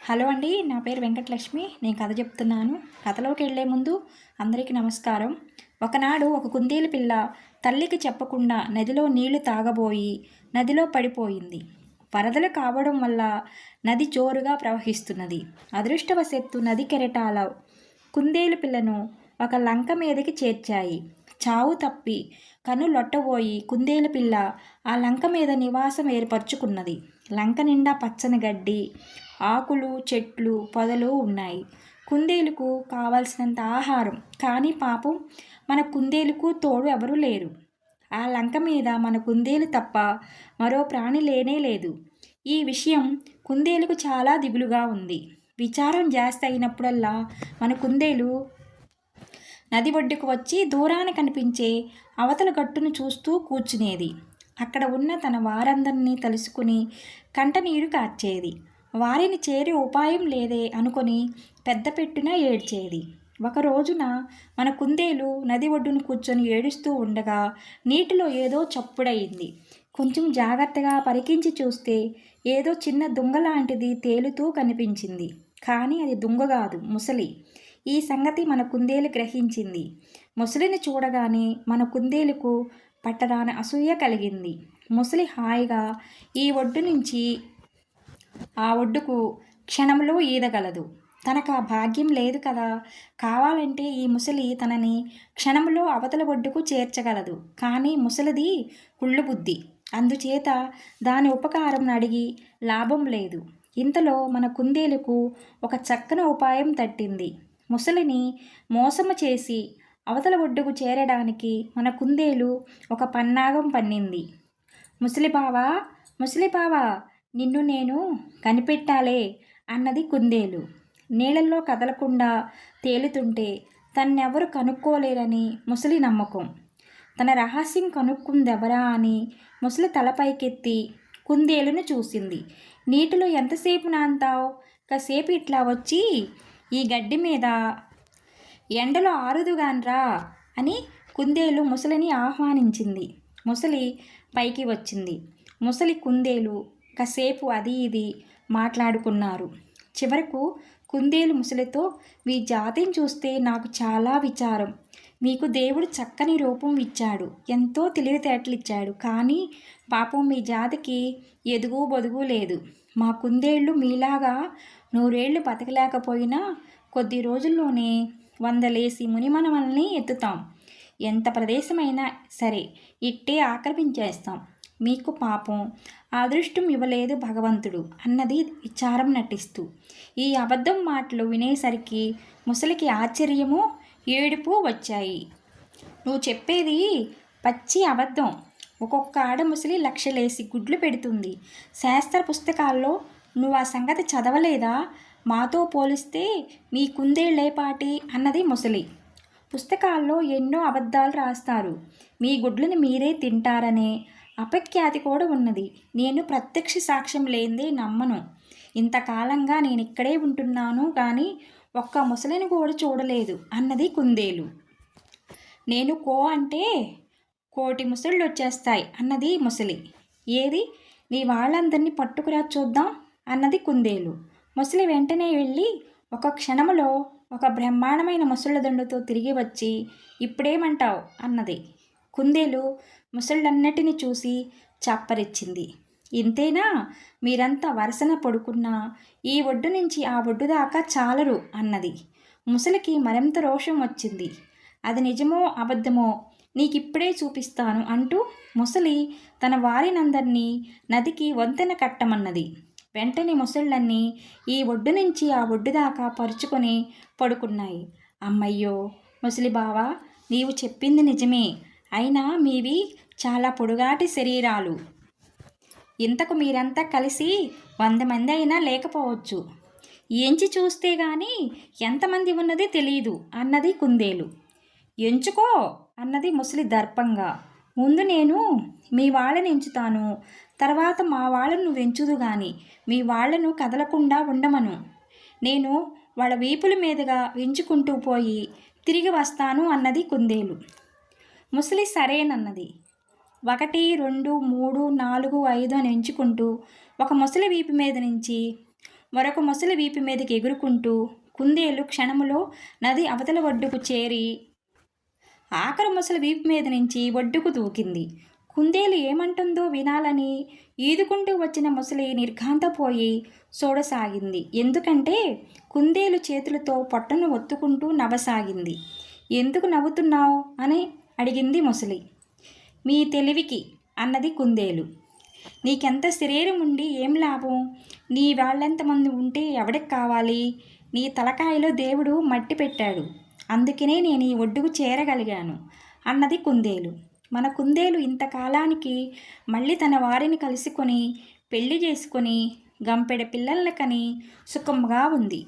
Hello అండి, నా పేరు వెంకటలక్ష్మి. నేను కథ చెప్తున్నాను. కథలోకి వెళ్ళే ముందు అందరికీ నమస్కారం. ఒకనాడు ఒక కుందేలు పిల్ల తల్లికి చెప్పకుండా నదిలో నీళ్లు తాగబోయి నదిలో పడిపోయింది. వరదలు కావడం వల్ల నది జోరుగా ప్రవహిస్తున్నది. అదృష్టవశాత్తు నది కెరటాల కుందేలు పిల్లను ఒక లంక మీదకి చేర్చాయి. చావు తప్పి కనులొట్టబోయి కుందేలు పిల్ల ఆ లంక మీద నివాసం ఏర్పరచుకున్నది. లంక నిండా పచ్చని గడ్డి, ఆకులు, చెట్లు, పొదలు ఉన్నాయి. కుందేలుకు కావలసినంత ఆహారం. కానీ పాపం మన కుందేలుకు తోడు ఎవరూ లేరు. ఆ లంక మీద మన కుందేలు తప్ప మరో ప్రాణి లేనే లేదు. ఈ విషయం కుందేలుకు చాలా దిగులుగా ఉంది. విచారం జాస్తి అయినప్పుడల్లా మన కుందేలు నది ఒడ్డుకు వచ్చి దూరాన కనిపించే అవతల గట్టును చూస్తూ కూర్చునేది. అక్కడ ఉన్న తన వారందరినీ తలుసుకుని కంటనీరు కార్చేది. వారిని చేరే ఉపాయం లేదే అనుకొని పెద్ద పెట్టున ఏడ్చేది. ఒక రోజున మన కుందేలు నది ఒడ్డును కూర్చొని ఏడుస్తూ ఉండగా నీటిలో ఏదో చప్పుడయింది. కొంచెం జాగ్రత్తగా పరికించి చూస్తే ఏదో చిన్న దుంగ లాంటిది తేలుతూ కనిపించింది. కానీ అది దుంగ కాదు, ముసలి. ఈ సంగతి మన కుందేలు గ్రహించింది. ముసలిని చూడగానే మన కుందేలుకు పట్టరాని అసూయ కలిగింది. ముసలి హాయిగా ఈ ఒడ్డు నుంచి ఆ ఒడ్డుకు క్షణంలో ఈదగలదు. తనకు ఆ భాగ్యం లేదు కదా. కావాలంటే ఈ ముసలి తనని క్షణంలో అవతల ఒడ్డుకు చేర్చగలదు. కానీ ముసలిది కుళ్ళు బుద్ధి. అందుచేత దాని ఉపకారం అడిగి లాభం లేదు. ఇంతలో మన కుందేలుకు ఒక చక్కని ఉపాయం తట్టింది. ముసలిని మోసము చేసి అవతల ఒడ్డుకు చేరడానికి మన కుందేలు ఒక పన్నాగం పన్నింది. ముసలిబావా, ముసలిబావా, నిన్ను నేను కనిపెట్టాలే అన్నది కుందేలు. నీళ్ళల్లో కదలకుండా తేలుతుంటే తన్నెవరు కనుక్కోలేరని ముసలి నమ్మకం. తన రహస్యం కనుక్కుందెవరా అని ముసలి తలపైకెత్తి కుందేలును చూసింది. నీటిలో ఎంతసేపు నాంతావు? కాసేపు ఇట్లా వచ్చి ఈ గడ్డి మీద ఎండలో ఆరుదుగాన్రా అని కుందేలు ముసలిని ఆహ్వానించింది. ముసలి పైకి వచ్చింది. ముసలి కుందేలు కాసేపు అది ఇది మాట్లాడుకున్నారు. చివరకు కుందేలు ముసలితో, మీ జాతిని చూస్తే నాకు చాలా విచారం. మీకు దేవుడు చక్కని రూపం ఇచ్చాడు, ఎంతో తెలివితేటలు ఇచ్చాడు. కానీ పాపం మీ జాతికి ఎదుగు బొదుగు లేదు. మా కుందేళ్ళు మీలాగా నూరేళ్లు బతకలేకపోయినా కొద్ది రోజుల్లోనే 100 లేసి మునిమనమల్ని ఎత్తుతాం. ఎంత ప్రదేశమైనా సరే ఇట్టే ఆక్రమించేస్తాం. మీకు పాపం అదృష్టం ఇవ్వలేదు భగవంతుడు అన్నది విచారం నటిస్తూ. ఈ అబద్ధం మాటలు వినేసరికి ముసలికి ఆశ్చర్యము, ఏడుపు వచ్చాయి. నువ్వు చెప్పేది పచ్చి అబద్ధం. ఒక్కొక్క ఆడముసలి లక్షలేసి గుడ్లు పెడుతుంది. శాస్త్ర పుస్తకాల్లో నువ్వు ఆ సంగతి చదవలేదా? మాతో పోలిస్తే మీ కుందేళ్ళేపాటి అన్నది ముసలి. పుస్తకాల్లో ఎన్నో అబద్ధాలు రాస్తారు. మీ గుడ్లను మీరే తింటారనే అపఖ్యాతి కూడా ఉన్నది. నేను ప్రత్యక్ష సాక్ష్యం లేనిదే నమ్మను. ఇంతకాలంగా నేను ఇక్కడే ఉంటున్నాను కానీ ఒక్క ముసలిని కూడా చూడలేదు అన్నది కుందేలు. నేను కో అంటే కోటి ముసళ్ళు వచ్చేస్తాయి అన్నది ముసలి. ఏది, నీ వాళ్ళందరినీ పట్టుకురా చూద్దాం అన్నది కుందేలు. ముసలి వెంటనే వెళ్ళి ఒక క్షణంలో ఒక బ్రహ్మాండమైన ముసళ్ళ దండుతో తిరిగి వచ్చి, ఇప్పుడేమంటావు అన్నది. కుందేలు ముసళ్ళన్నిటిని చూసి చప్పరిచ్చింది. ఇంతేనా? మీరంతా వరసన పడుకున్నా ఈ ఒడ్డు నుంచి ఆ ఒడ్డు దాకా చాలరు అన్నది. ముసలికి మరింత రోషం వచ్చింది. అది నిజమో అబద్ధమో నీకిప్పుడే చూపిస్తాను అంటూ ముసలి తన వారినందరినీ నదికి వంతెన కట్టమన్నది. వెంటనే ముసళ్ళన్నీ ఈ ఒడ్డు నుంచి ఆ ఒడ్డు దాకా పరుచుకొని పడుకున్నాయి. అమ్మయ్యో ముసలిబావా, నీవు చెప్పింది నిజమే. అయినా మీవి చాలా పొడుగాటి శరీరాలు. ఇంతకు మీరంతా కలిసి 100 మంది అయినా లేకపోవచ్చు. ఎంచి చూస్తే గాని ఎంతమంది ఉన్నది తెలియదు అన్నది కుందేలు. ఎంచుకో అన్నది ముసలి దర్పంగా. ముందు నేను మీ వాళ్ళని ఎంచుతాను, తర్వాత మా వాళ్ళను నువ్వు ఎంచుదు గాని మీ వాళ్లను కదలకుండా ఉండమను. నేను వాళ్ళ వీపుల మీదుగా ఎంచుకుంటూ పోయి తిరిగి వస్తాను అన్నది కుందేలు. ముసలి సరేనన్నది. 1, 2, 3, 4, 5 అని ఎంచుకుంటూ ఒక ముసలి వీపు మీద నుంచి మరొక మొసలి వీపు మీదకి ఎగురుకుంటూ కుందేలు క్షణములో నది అవతల ఒడ్డుకు చేరి ఆఖరు మొసలి వీపు మీద నుంచి ఒడ్డుకు దూకింది. కుందేలు ఏమంటుందో వినాలని ఈదుకుంటూ వచ్చిన ముసలి నిర్ఘాంతపోయి చూడసాగింది. ఎందుకంటే కుందేలు చేతులతో పొట్టను ఒత్తుకుంటూ నవ్వసాగింది. ఎందుకు నవ్వుతున్నావు అని అడిగింది ముసలి. మీ తెలివికి అన్నది కుందేలు. నీకెంత శరీరం ఉండి ఏం లాభం? నీ వాళ్ళెంతమంది ఉంటే ఎవడికి కావాలి? నీ తలకాయలో దేవుడు మట్టి పెట్టాడు, అందుకనే నేను ఈ ఒడ్డుకు చేరగలిగాను అన్నది కుందేలు. మన కుందేలు ఇంతకాలానికి మళ్ళీ తన వారిని కలుసుకొని పెళ్లి చేసుకొని గంపెడ పిల్లల్ని కని సుఖంగా ఉంది.